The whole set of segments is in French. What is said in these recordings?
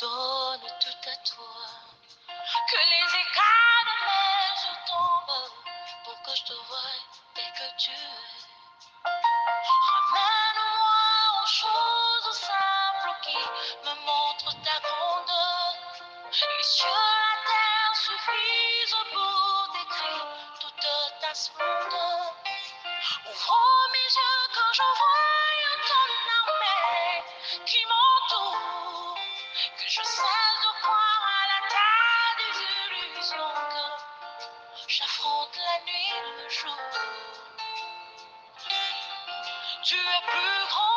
donne tout à toi. Que les éclats de mes yeux tombent pour que je te voie tel que tu es. Ramène-moi aux choses simples qui me montrent ta grandeur. Les cieux, la terre suffisent pour décrire toute ta splendeur. Ouvre mes yeux quand je vois ton armée qui m'entoure. Que je cesse de croire à la terre des illusions. Que j'affronte la nuit et le jour. Tu es plus grand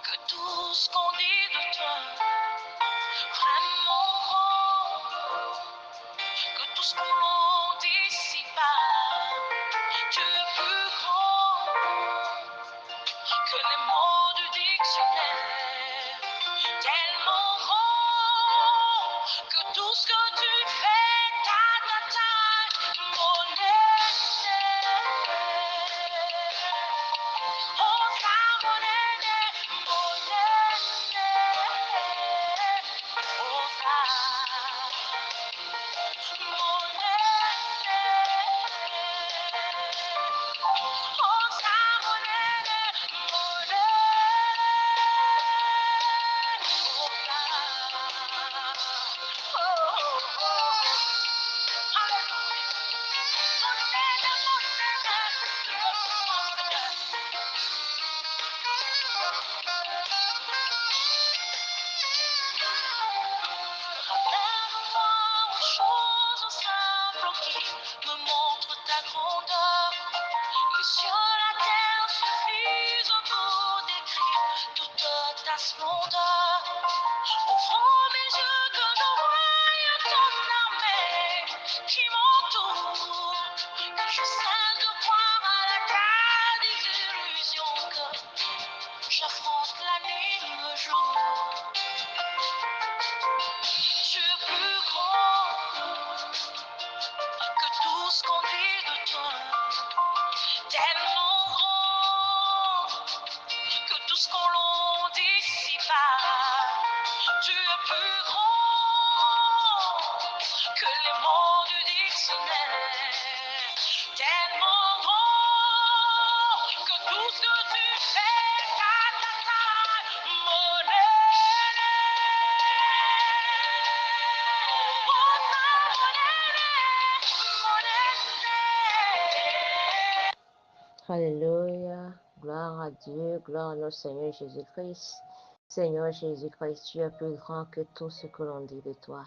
que tout ce qu'on dit de toi. Vraiment grand que tout ce qu'on dit ici-bas. Tu es plus grand que les mots du dictionnaire. Tellement grand que tout ce que tu fais, ta mon oh, ta monnaie, oh, ta Ramène-moi aux choses simples qui me montrent ta grandeur. Les cieux, la terre suffisent pour décrire toute ta splendeur. Ouvre mes yeux que je voie ton armée qui m'entoure. Que je cesse de croire à la terre des illusions. Que j'affronte la nuit et le jour. Tu es plus grand que tout ce qu'on dit de toi. Tellement grand que tout ce qu'on l'on dit ici-bas. Tu es plus grand que les mots du dictionnaire. Tellement grand que tout ce que tu fais, monnaie. Alléluia, gloire à Dieu, gloire à notre Seigneur Jésus-Christ. Seigneur Jésus-Christ, tu es plus grand que tout ce que l'on dit de toi.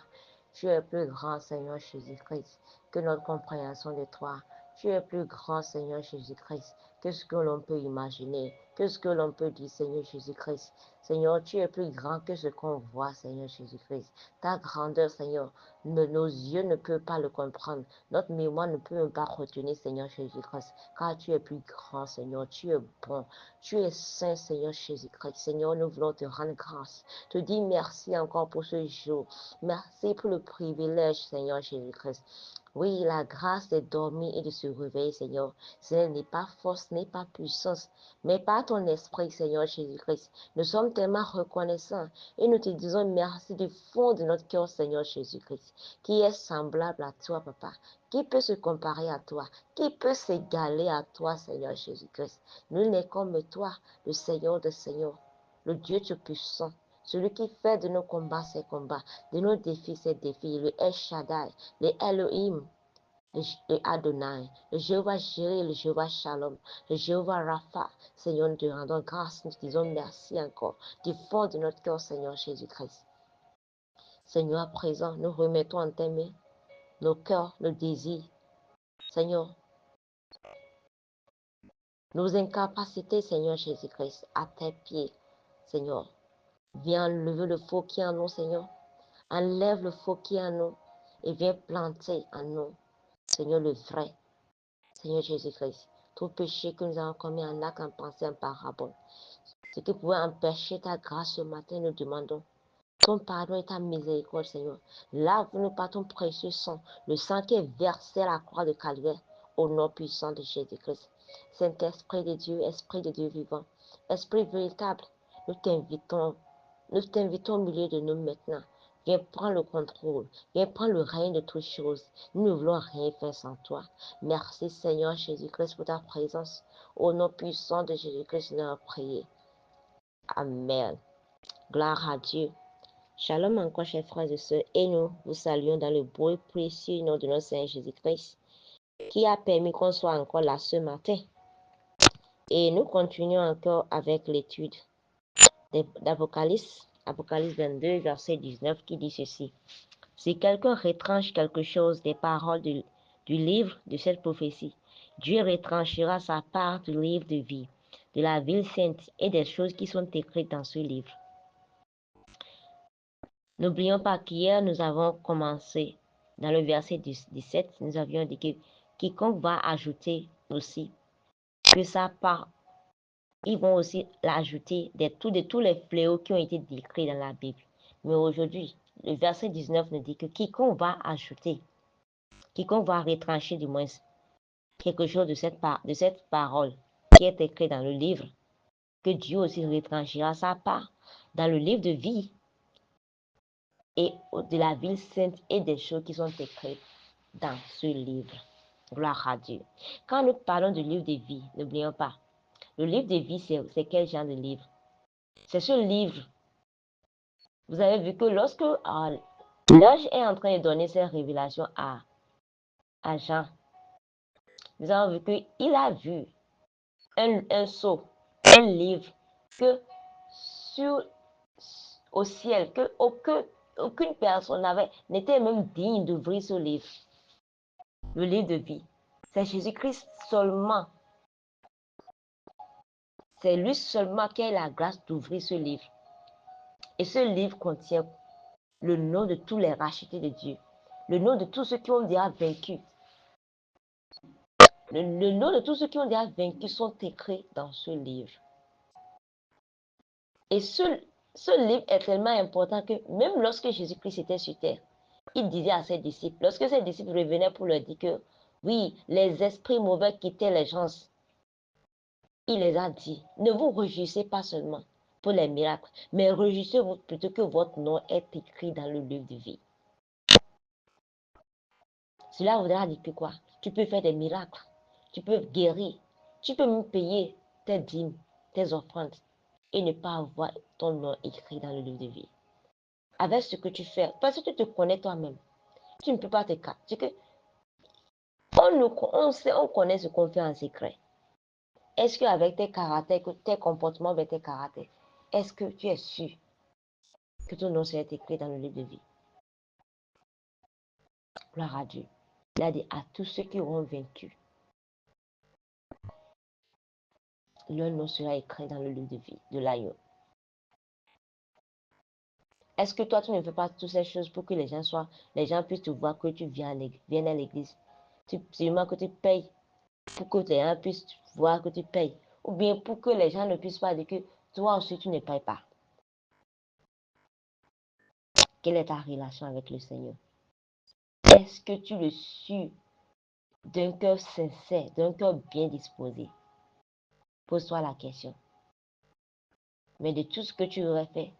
Tu es plus grand, Seigneur Jésus-Christ, que notre compréhension de toi. Tu es plus grand, Seigneur Jésus-Christ, que ce que l'on peut imaginer, que ce que l'on peut dire, Seigneur Jésus-Christ. Seigneur, tu es plus grand que ce qu'on voit, Seigneur Jésus-Christ. Ta grandeur, Seigneur, nos yeux ne peuvent pas le comprendre. Notre mémoire ne peut même pas retenir, Seigneur Jésus-Christ, car tu es plus grand, Seigneur. Tu es bon. Tu es saint, Seigneur Jésus-Christ. Seigneur, nous voulons te rendre grâce. Te dire merci encore pour ce jour. Merci pour le privilège, Seigneur Jésus-Christ. Oui, la grâce de dormir et de se réveiller, Seigneur. Ce n'est pas force, ce n'est pas puissance, mais par ton esprit, Seigneur Jésus-Christ. Nous sommes tellement reconnaissants et nous te disons merci du fond de notre cœur, Seigneur Jésus-Christ, qui est semblable à toi, Papa. Qui peut se comparer à toi? Qui peut s'égaler à toi, Seigneur Jésus-Christ? Nul n'est comme toi, le Seigneur des Seigneurs, le Dieu Tout-Puissant. Celui qui fait de nos combats ses combats, de nos défis ses défis, le El Shaddai, le Elohim, le Adonai, le Jéhovah Jireh, le Jéhovah Shalom, le Jéhovah Rapha. Seigneur, nous te rendons grâce, nous te disons merci encore, du fond de notre cœur, Seigneur Jésus-Christ. Seigneur, à présent, nous remettons en tes mains nos cœurs, nos désirs. Seigneur, nos incapacités, Seigneur Jésus-Christ, à tes pieds, Seigneur. Viens enlever le faux qui est en nous, Seigneur. Enlève le faux qui est en nous et viens planter en nous, Seigneur, le vrai. Seigneur Jésus-Christ, tout péché que nous avons commis en acte, en pensée, en parabole, ce qui pouvait empêcher ta grâce ce matin, nous demandons ton pardon et ta miséricorde, Seigneur. Lave-nous par ton précieux sang, le sang qui est versé à la croix de Calvaire, au nom puissant de Jésus-Christ. Saint-Esprit de Dieu, Esprit de Dieu vivant, Esprit véritable, nous t'invitons Nous t'invitons au milieu de nous maintenant. Viens prendre le contrôle. Viens prendre le règne de toutes choses. Nous ne voulons rien faire sans toi. Merci Seigneur Jésus-Christ pour ta présence. Au nom puissant de Jésus-Christ, nous avons prié. Amen. Gloire à Dieu. Shalom encore, chers frères et sœurs, et nous vous saluons dans le beau et précieux nom de notre Seigneur Jésus-Christ, qui a permis qu'on soit encore là ce matin. Et nous continuons encore avec l'étude d'Apocalypse, Apocalypse 22, verset 19, qui dit ceci. Si quelqu'un retranche quelque chose des paroles du livre de cette prophétie, Dieu retranchera sa part du livre de vie, de la ville sainte et des choses qui sont écrites dans ce livre. N'oublions pas qu'hier, nous avons commencé, dans le verset 17, nous avions dit que quiconque va ajouter aussi que sa part, ils vont aussi l'ajouter de tous les fléaux qui ont été décrits dans la Bible. Mais aujourd'hui, le verset 19 nous dit que quiconque va ajouter, quiconque va retrancher du moins quelque chose de cette parole qui est écrite dans le livre, que Dieu aussi retranchera sa part dans le livre de vie et de la ville sainte et des choses qui sont écrites dans ce livre. Gloire à Dieu. Quand nous parlons du livre de vie, n'oublions pas, le livre de vie, c'est quel genre de livre? C'est ce livre. Vous avez vu que lorsque l'ange est en train de donner ses révélations à Jean, nous avons vu qu'il a vu un sceau, un livre, que au ciel, aucune personne n'était même digne d'ouvrir ce livre. Le livre de vie. C'est Jésus-Christ seulement. C'est lui seulement qui a la grâce d'ouvrir ce livre. Et ce livre contient le nom de tous les rachetés de Dieu. Le nom de tous ceux qui ont déjà vaincu. Le nom de tous ceux qui ont déjà vaincu sont écrits dans ce livre. Et ce livre est tellement important que même lorsque Jésus-Christ était sur terre, il disait à ses disciples, lorsque ses disciples revenaient pour leur dire que oui, les esprits mauvais quittaient les gens, il les a dit, ne vous réjouissez pas seulement pour les miracles, mais réjouissez-vous plutôt que votre nom est écrit dans le livre de vie. Cela voudra dire que quoi? Tu peux faire des miracles, tu peux guérir, tu peux même payer tes dîmes, tes offrandes et ne pas avoir ton nom écrit dans le livre de vie. Avec ce que tu fais, parce que tu te connais toi-même, tu ne peux pas te cacher. On connaît ce qu'on fait en secret. Est-ce qu'avec tes caractères, tes comportements avec tes caractères, est-ce que tu es sûr que ton nom sera écrit dans le livre de vie? Gloire à Dieu. Il a dit à tous ceux qui auront vaincu, leur nom sera écrit dans le livre de vie de l'agneau. Est-ce que toi, tu ne fais pas toutes ces choses pour que les gens puissent te voir que tu viens à l'église? Seulement que tu payes pour que les gens puissent voir que tu payes. Ou bien pour que les gens ne puissent pas dire que toi aussi, tu ne payes pas. Quelle est ta relation avec le Seigneur? Est-ce que tu le suis d'un cœur sincère, d'un cœur bien disposé? Pose-toi la question. Mais de tout ce que tu aurais fait,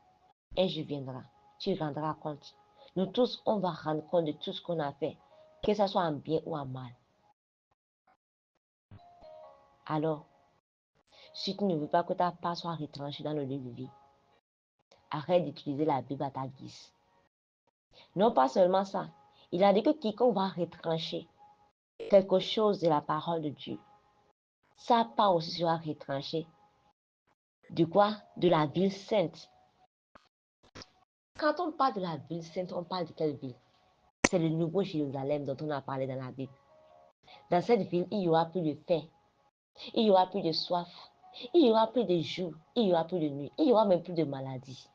un jour viendra. Tu rendras compte. Nous tous, on va rendre compte de tout ce qu'on a fait, que ce soit en bien ou en mal. Alors, si tu ne veux pas que ta part soit retranchée dans le lieu de vie, arrête d'utiliser la Bible à ta guise. Non pas seulement ça, il a dit que quiconque va retrancher quelque chose de la parole de Dieu, sa part aussi sera retranchée. De quoi? De la ville sainte. Quand on parle de la ville sainte, on parle de quelle ville? C'est le nouveau Jérusalem dont on a parlé dans la Bible. Dans cette ville, il y aura plus de faim, il y aura plus de soif, il y aura plus de jour, il y aura plus de nuit, il y aura même plus de maladies.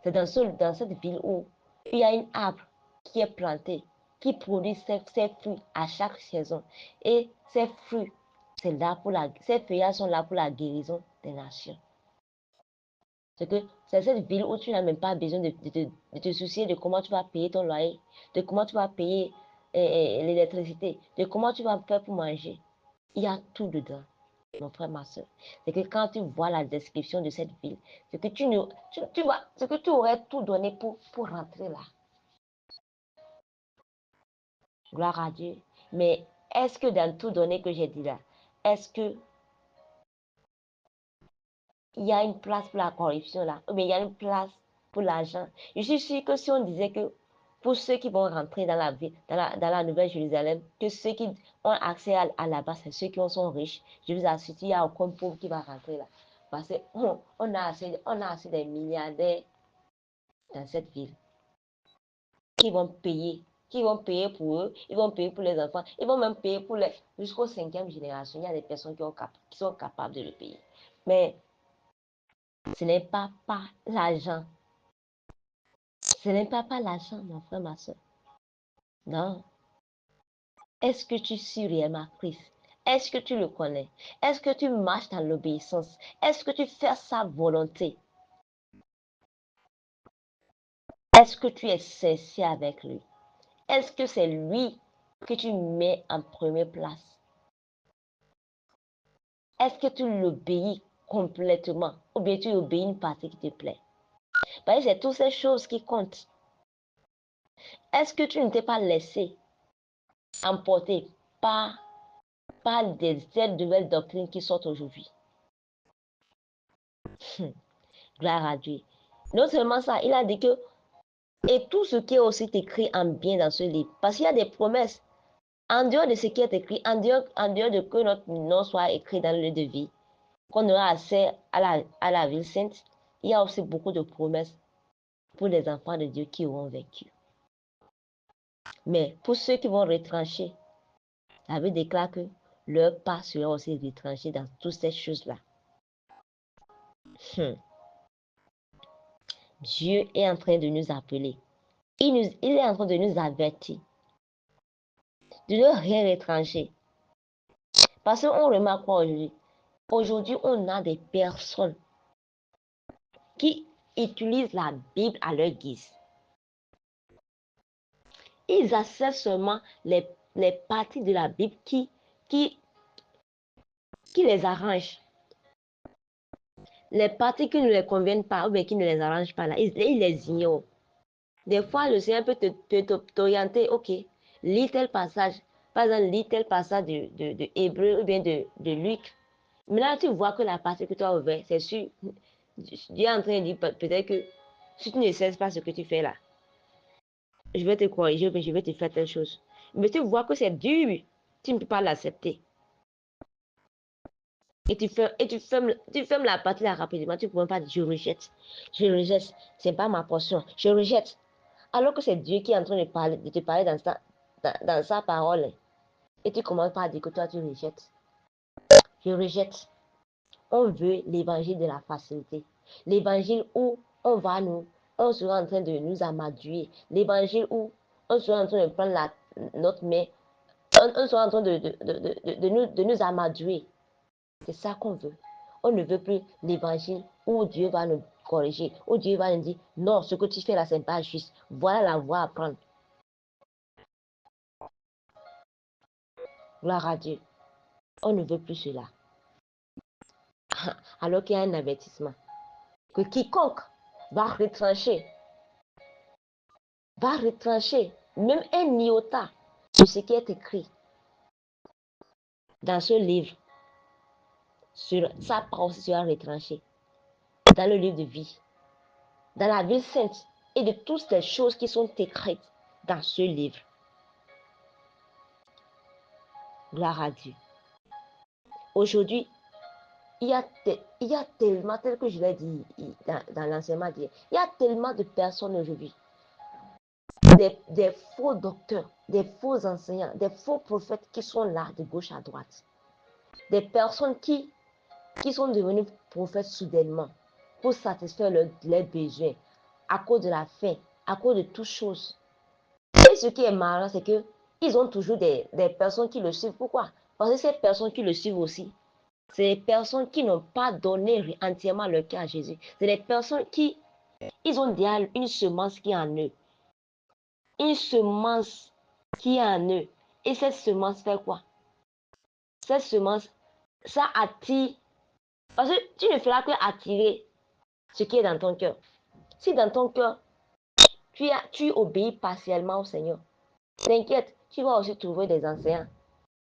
C'est dans cette ville où il y a une arbre qui est planté, qui produit ses fruits à chaque saison. Et ces fruits, ces feuillages sont là pour la guérison des nations. C'est cette ville où tu n'as même pas besoin de te soucier de comment tu vas payer ton loyer, de comment tu vas payer l'électricité, de comment tu vas faire pour manger. Il y a tout dedans. mon frère, ma soeur, c'est que quand tu vois la description de cette ville, c'est que c'est que tu aurais tout donné pour rentrer là. Gloire à Dieu. Mais est-ce que dans tout donné que j'ai dit là, est-ce que il y a une place pour la corruption là, ou bien il y a une place pour l'argent? Je suis sûre que si on disait que pour ceux qui vont rentrer dans la ville, dans la Nouvelle Jérusalem, que ceux qui ont accès à la base, c'est ceux qui sont riches, je vous assure, il n'y a aucun pauvre qui va rentrer là. Parce qu'on on a assez des milliardaires dans cette ville qui vont payer pour eux, ils vont payer pour les enfants, ils vont même payer pour les jusqu'aux 5e génération. Il y a des personnes qui sont capables de le payer. Mais ce n'est pas l'argent. Ce n'est pas l'argent, mon frère, ma soeur. Non. Est-ce que tu suis réellement Christ? Est-ce que tu le connais? Est-ce que tu marches dans l'obéissance? Est-ce que tu fais sa volonté? Est-ce que tu es sincère avec lui? Est-ce que c'est lui que tu mets en première place? Est-ce que tu l'obéis complètement ou bien tu obéis une partie qui te plaît? Parce que c'est toutes ces choses qui comptent. Est-ce que tu ne t'es pas laissé emporter par des nouvelles doctrines qui sortent aujourd'hui? Gloire à Dieu. Non seulement ça, il a dit que et tout ce qui est aussi écrit en bien dans ce livre, parce qu'il y a des promesses en dehors de ce qui est écrit, en dehors de que notre nom soit écrit dans le livre de vie, qu'on aura accès à la ville sainte, il y a aussi beaucoup de promesses pour les enfants de Dieu qui auront vécu. Mais pour ceux qui vont retrancher, la Bible déclare que leur pas sera aussi retranché dans toutes ces choses-là. Dieu est en train de nous appeler. Il est en train de nous avertir de ne rien retrancher. Parce qu'on remarque quoi aujourd'hui? Aujourd'hui, on a des personnes qui utilisent la Bible à leur guise. Ils acceptent seulement les parties de la Bible qui les arrangent. Les parties qui ne les conviennent pas ou bien qui ne les arrangent pas, là, ils les ignorent. Des fois, le Seigneur peut t'orienter, ok, lis tel passage. Par exemple, lis tel passage de Hébreu ou bien de Luc. Mais là, tu vois que la partie que tu as ouverte, c'est sûr, Dieu est en train de dire peut-être que si tu ne sais pas ce que tu fais là, je vais te corriger, mais je vais te faire telle chose. Mais tu vois que c'est dur, tu ne peux pas l'accepter. Et tu fermes la partie là rapidement, tu ne peux pas dire je rejette, c'est pas ma portion, je rejette. Alors que c'est Dieu qui est en train de te parler dans sa parole. Et tu commences par dire que toi tu rejettes. Je rejette. On veut l'évangile de la facilité. L'évangile où on sera en train de nous amadouer. L'évangile où on sera en train de prendre notre main. On sera en train de nous amadouer. C'est ça qu'on veut. On ne veut plus l'évangile où Dieu va nous corriger, où Dieu va nous dire, non, ce que tu fais là, c'est pas juste. Voilà la voie à prendre. Gloire à Dieu. On ne veut plus cela. Alors qu'il y a un avertissement. Que quiconque va retrancher, même un iota de ce qui est écrit dans ce livre, sur sa parole sera retranchée dans le livre de vie, dans la ville sainte et de toutes les choses qui sont écrites dans ce livre. Gloire à Dieu. Aujourd'hui, il y a tellement, tel que je l'ai dit dans l'enseignement d'hier, il y a tellement de personnes aujourd'hui, des faux docteurs, des faux enseignants, des faux prophètes qui sont là de gauche à droite. Des personnes qui sont devenues prophètes soudainement pour satisfaire leurs besoins à cause de la faim, à cause de toutes choses. Et ce qui est marrant, c'est que ils ont toujours des personnes qui le suivent. Pourquoi? Parce que ces personnes qui le suivent aussi, c'est des personnes qui n'ont pas donné entièrement leur cœur à Jésus. C'est des personnes qui, ils ont déjà une semence qui est en eux. Une semence qui est en eux. Et cette semence fait quoi? Cette semence ça attire. Parce que tu ne feras que attirer ce qui est dans ton cœur. Si dans ton cœur, tu obéis partiellement au Seigneur, t'inquiète, tu vas aussi trouver des enseignants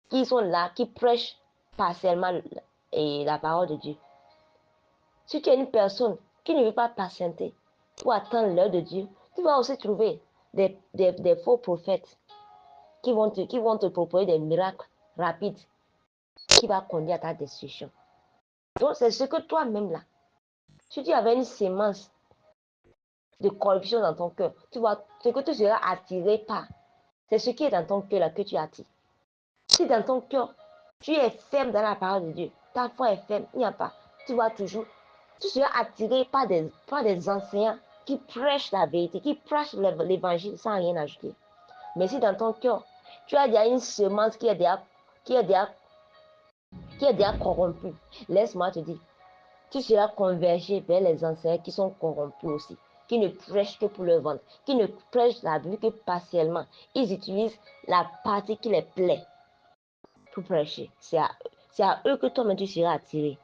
qui sont là, qui prêchent partiellement la parole de Dieu. Si tu es une personne qui ne veut pas patienter pour attendre l'heure de Dieu, tu vas aussi trouver des faux prophètes qui vont te proposer des miracles rapides qui vont conduire à ta destruction. Donc, c'est ce que toi-même là, si tu avais une sémence de corruption dans ton cœur, tu vois, ce que tu seras attiré par, c'est ce qui est dans ton cœur là que tu attires. Si dans ton cœur, tu es ferme dans la parole de Dieu, ta foi est ferme, il n'y a pas, tu vas toujours, tu seras attiré par des enseignants qui prêchent la vérité, qui prêchent l'évangile sans rien ajouter. Mais si dans ton cœur, tu as déjà une semence qui est déjà corrompue, laisse-moi te dire, tu seras convergé vers les enseignants qui sont corrompus aussi, qui ne prêchent que pour le ventre, qui ne prêchent la Bible que partiellement. Ils utilisent la partie qui les plaît pour prêcher. C'est à eux que toi-même tu seras attiré.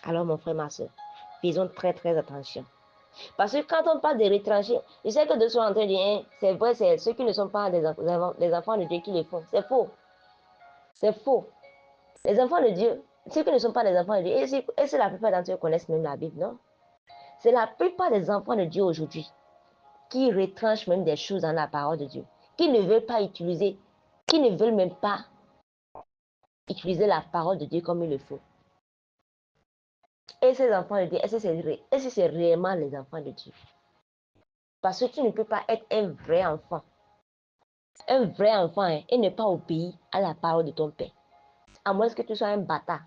Alors mon frère, ma soeur, faisons très très attention. Parce que quand on parle de retrancher, je sais que de sont en train de dire, c'est vrai, c'est ceux qui ne sont pas des enfants de Dieu qui le font. C'est faux. C'est faux. Les enfants de Dieu, ceux qui ne sont pas des enfants de Dieu, et c'est la plupart d'entre eux connaissent même la Bible, non? C'est la plupart des enfants de Dieu aujourd'hui qui retranchent même des choses dans la parole de Dieu, qui ne veulent pas utiliser, qui ne veulent même pas utiliser la parole de Dieu comme il le faut. Et ces enfants de Dieu, est-ce que c'est réellement les enfants de Dieu? Parce que tu ne peux pas être un vrai enfant hein, et ne pas obéir à la parole de ton père. À moins que tu sois un bâtard.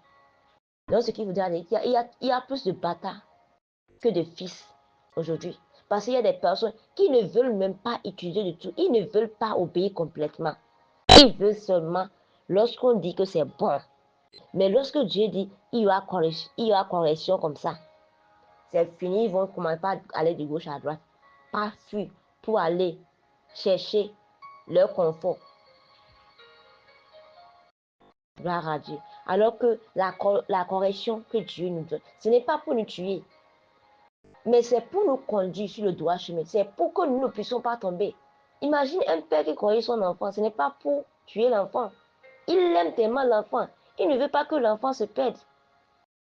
Donc, ce qui veut dire qu'il y a plus de bâtards que de fils aujourd'hui. Parce qu'il y a des personnes qui ne veulent même pas utiliser du tout. Ils ne veulent pas obéir complètement. Ils veulent seulement lorsqu'on dit que c'est bon. Mais lorsque Dieu dit il y aura correction comme ça, c'est fini. Ils vont commencer par aller de gauche à droite, pas fuir pour aller chercher leur confort. Gloire à Dieu. Alors que la correction que Dieu nous donne, ce n'est pas pour nous tuer, mais c'est pour nous conduire sur le droit chemin. C'est pour que nous ne puissions pas tomber. Imagine un père qui corrige son enfant. Ce n'est pas pour tuer l'enfant. Il aime tellement l'enfant. Il ne veut pas que l'enfant se perde.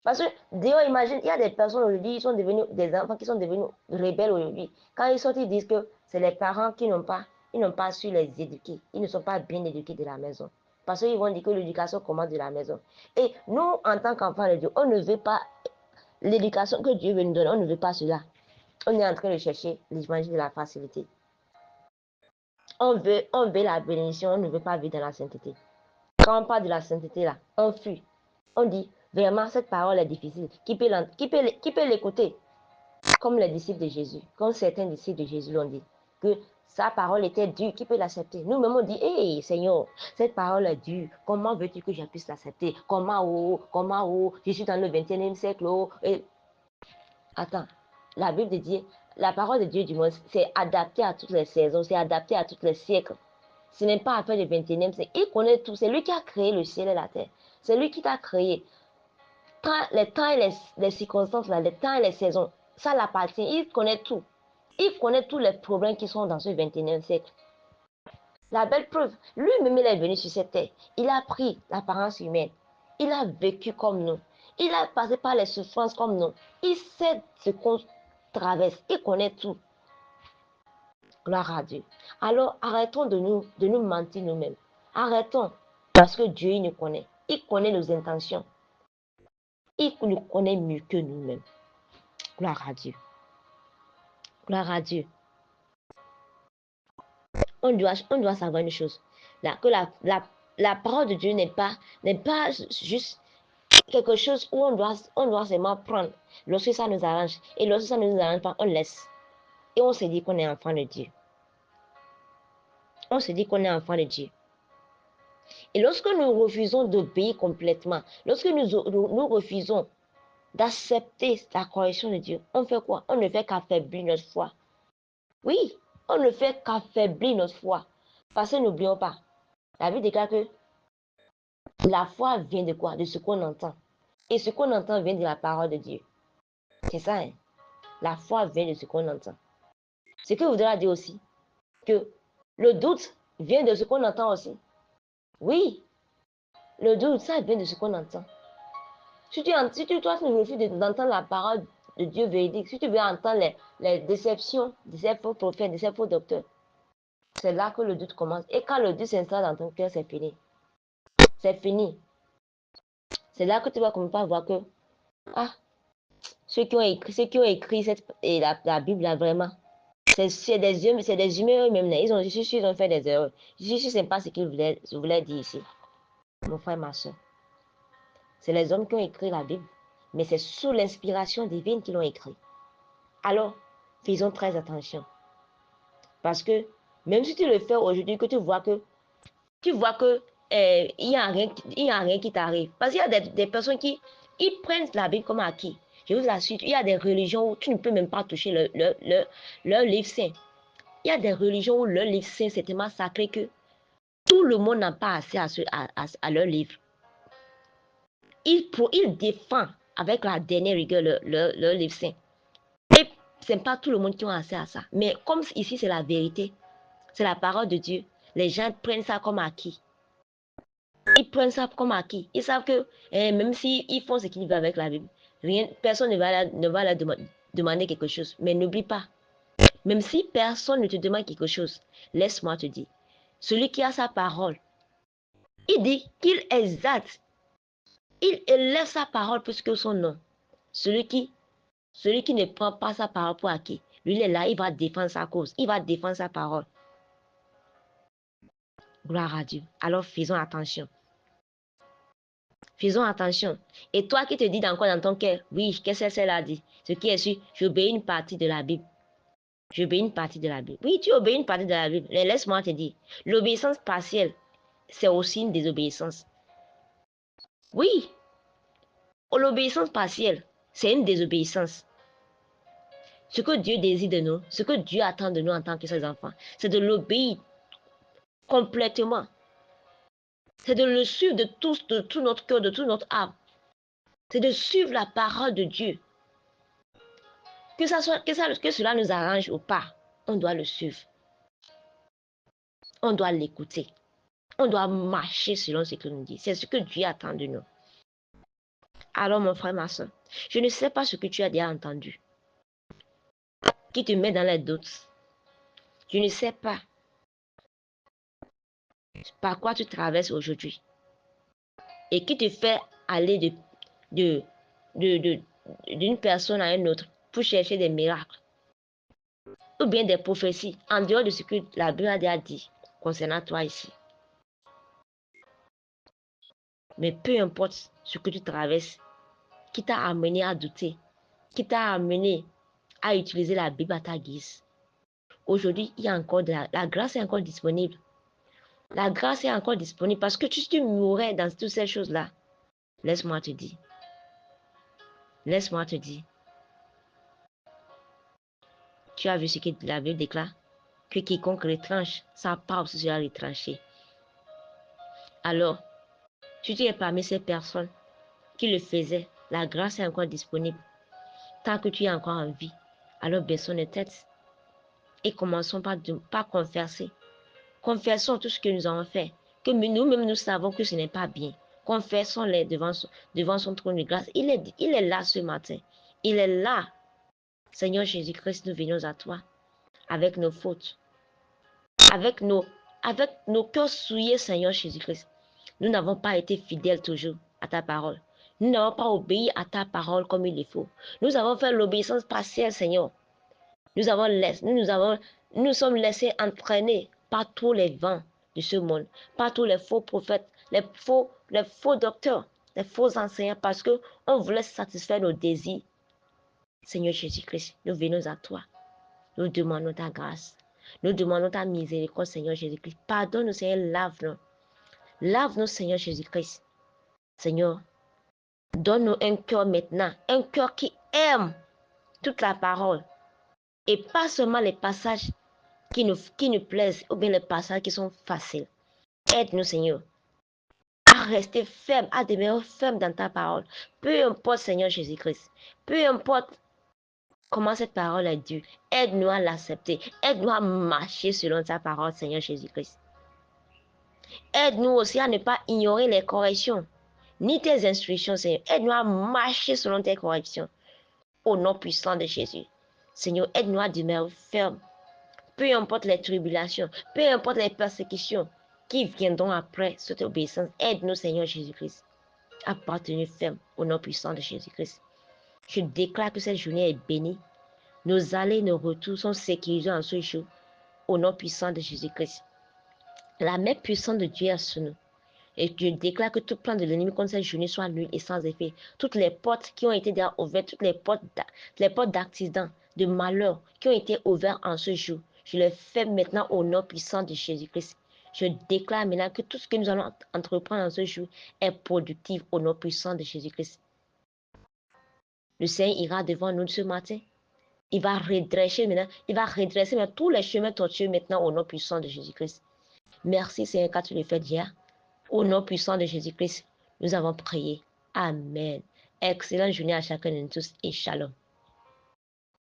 Parce que, d'ailleurs, imagine, il y a des personnes aujourd'hui, ils sont devenus des enfants qui sont devenus rebelles aujourd'hui. Quand ils sortent, ils disent que c'est les parents qui n'ont pas su les éduquer. Ils ne sont pas bien éduqués de la maison. Parce qu'ils vont dire que l'éducation commence de la maison. Et nous, en tant qu'enfants de Dieu, on ne veut pas l'éducation que Dieu veut nous donner. On ne veut pas cela. On est en train de chercher l'évangile de la facilité. On veut la bénédiction, on ne veut pas vivre dans la sainteté. Quand on parle de la sainteté, là, on fuit. On dit, vraiment, cette parole est difficile. Qui peut l'écouter? Comme les disciples de Jésus, comme certains disciples de Jésus l'ont dit, que sa parole était dure, qui peut l'accepter? Nous-mêmes, on dit, hé, Seigneur, cette parole est dure. Comment veux-tu que je puisse l'accepter? Comment, je suis dans le 21e siècle, et... Attends, la Bible dit, la parole de Dieu, du moins, c'est adapté à toutes les saisons, c'est adapté à tous les siècles. Ce n'est pas affaire du 21e siècle. Il connaît tout. C'est lui qui a créé le ciel et la terre. C'est lui qui t'a créé. Les temps et les circonstances, les temps et les saisons, ça l'appartient. Il connaît tout. Il connaît tous les problèmes qui sont dans ce 21e siècle. La belle preuve, lui-même, il est venu sur cette terre. Il a pris l'apparence humaine. Il a vécu comme nous. Il a passé par les souffrances comme nous. Il sait ce qu'on traverse. Il connaît tout. Gloire à Dieu. Alors, arrêtons de nous mentir nous-mêmes. Arrêtons. Parce que Dieu, il nous connaît. Il connaît nos intentions. Il nous connaît mieux que nous-mêmes. Gloire à Dieu. Gloire à Dieu. On doit savoir une chose. Là, que la parole de Dieu n'est pas juste quelque chose où on doit seulement prendre lorsque ça nous arrange. Et lorsque ça ne nous arrange pas, on laisse. Et on se dit qu'on est enfant de Dieu. On se dit qu'on est enfant de Dieu. Et lorsque nous refusons d'obéir complètement, lorsque nous refusons d'accepter la correction de Dieu, on fait quoi? On ne fait qu'affaiblir notre foi. Oui, on ne fait qu'affaiblir notre foi. Parce que n'oublions pas, la Bible déclare que La foi vient de quoi? De ce qu'on entend. Et ce qu'on entend vient de la parole de Dieu. C'est ça, hein? La foi vient de ce qu'on entend. Ce que voudra dire aussi que le doute vient de ce qu'on entend aussi. Oui, le doute, ça vient de ce qu'on entend. Si toi, tu refuses d'entendre la parole de Dieu véridique, si tu veux entendre les déceptions de ces faux prophètes, de ces faux docteurs, c'est là que le doute commence. Et quand le doute s'installe dans ton cœur, c'est fini. C'est fini. C'est là que tu vas commencer à voir que, ah, ceux qui ont écrit la Bible, là, vraiment, c'est des humains eux-mêmes. Je suis sûr qu'ils ont fait des erreurs. Je suis sûr que ce n'est pas ce qu'ils voulaient dire ici. Mon frère, ma soeur. C'est les hommes qui ont écrit la Bible. Mais c'est sous l'inspiration divine qu'ils l'ont écrit. Alors, faisons très attention. Parce que, même si tu le fais aujourd'hui, que tu vois que il n'y a rien qui t'arrive. Parce qu'il y a des personnes qui ils prennent la Bible comme acquis. Je vous assure, il y a des religions où tu ne peux même pas toucher leur livre saint. Il y a des religions où leur livre saint c'est tellement sacré que tout le monde n'a pas accès à leur livre. Ils défendent avec la dernière rigueur leur livre saint. Et ce n'est pas tout le monde qui a accès à ça. Mais comme ici c'est la vérité, c'est la parole de Dieu, les gens prennent ça comme acquis. Ils prennent ça comme acquis. Ils savent que même s'ils font ce qu'ils veulent avec la Bible, personne ne va leur demander quelque chose. Mais n'oublie pas, même si personne ne te demande quelque chose, laisse-moi te dire, celui qui a sa parole, il dit qu'il exalte, il élève sa parole plus que son nom. Celui qui ne prend pas sa parole pour acquis, lui il est là, il va défendre sa cause, il va défendre sa parole. Gloire à Dieu. Alors faisons attention. Faisons attention. Et toi qui te dis encore dans ton cœur, oui, qu'est-ce que celle a dit? Ce qui est sûr, j'obéis une partie de la Bible. J'obéis une partie de la Bible. Oui, tu obéis une partie de la Bible. Mais laisse-moi te dire, l'obéissance partielle, c'est aussi une désobéissance. Oui, l'obéissance partielle, c'est une désobéissance. Ce que Dieu désire de nous, ce que Dieu attend de nous en tant que ses enfants, c'est de l'obéir complètement. C'est de le suivre de tout notre cœur, de tout notre âme. C'est de suivre la parole de Dieu. Que cela nous arrange ou pas, on doit le suivre. On doit l'écouter. On doit marcher selon ce qu'il nous dit. C'est ce que Dieu attend de nous. Alors, mon frère, ma soeur, je ne sais pas ce que tu as déjà entendu qui te met dans les doutes. Je ne sais pas par quoi tu traverses aujourd'hui et qui te fait aller d'une personne à une autre pour chercher des miracles ou bien des prophéties en dehors de ce que la Bible a déjà dit concernant toi ici. Mais peu importe ce que tu traverses, qui t'a amené à douter, qui t'a amené à utiliser la Bible à ta guise. Aujourd'hui, il y a encore la grâce est encore disponible. La grâce est encore disponible parce que tu mourrais dans toutes ces choses-là. Laisse-moi te dire. Laisse-moi te dire. Tu as vu ce que la Bible déclare? Que quiconque retranche, sa part aussi sera retranchée. Alors, si tu es parmi ces personnes qui le faisaient, la grâce est encore disponible. Tant que tu es encore en vie, alors baissons les têtes et commençons par confesser. Confessons tout ce que nous avons fait, que nous-mêmes nous savons que ce n'est pas bien. Confessons-les devant son trône de grâce. Il est là ce matin. Il est là. Seigneur Jésus-Christ, nous venons à toi avec nos fautes, avec nos cœurs souillés, Seigneur Jésus-Christ. Nous n'avons pas été fidèles toujours à ta parole. Nous n'avons pas obéi à ta parole comme il le faut. Nous avons fait l'obéissance partielle, Seigneur. Nous sommes laissés entraîner par tous les vents de ce monde, par tous les faux prophètes, les faux docteurs, les faux enseignants, parce que on voulait satisfaire nos désirs. Seigneur Jésus-Christ, nous venons à toi. Nous demandons ta grâce. Nous demandons ta miséricorde, Seigneur Jésus-Christ. Pardonne-nous, Seigneur, lave-nous. Lave-nous, Seigneur Jésus-Christ. Seigneur, donne-nous un cœur maintenant, un cœur qui aime toute la parole. Et pas seulement les passages qui nous plaisent ou bien les passages qui sont faciles. Aide-nous, Seigneur, à rester ferme, à demeurer ferme dans ta parole. Peu importe, Seigneur Jésus-Christ. Peu importe comment cette parole est due. Aide-nous à l'accepter. Aide-nous à marcher selon ta parole, Seigneur Jésus-Christ. Aide-nous aussi à ne pas ignorer les corrections, ni tes instructions, Seigneur. Aide-nous à marcher selon tes corrections. Au nom puissant de Jésus. Seigneur, aide-nous à demeurer ferme. Peu importe les tribulations, peu importe les persécutions qui viendront après cette obéissance, aide-nous, Seigneur Jésus-Christ, à partenir ferme au nom puissant de Jésus-Christ. Je déclare que cette journée est bénie. Nos allées et nos retours sont sécurisés en ce jour au nom puissant de Jésus-Christ. La main puissante de Dieu est sur nous. Et je déclare que tout plan de l'ennemi contre cette journée soit nul et sans effet. Toutes les portes qui ont été déjà ouvertes, toutes les portes d'accident, de malheur qui ont été ouvertes en ce jour, je les ferme maintenant au nom puissant de Jésus-Christ. Je déclare maintenant que tout ce que nous allons entreprendre en ce jour est productif au nom puissant de Jésus-Christ. Le Seigneur ira devant nous ce matin. Il va redresser maintenant tous les chemins tortueux maintenant au nom puissant de Jésus-Christ. Merci Seigneur car tu le fais déjà. Au nom puissant de Jésus-Christ, nous avons prié. Amen. Excellente journée à chacun de nous tous et shalom.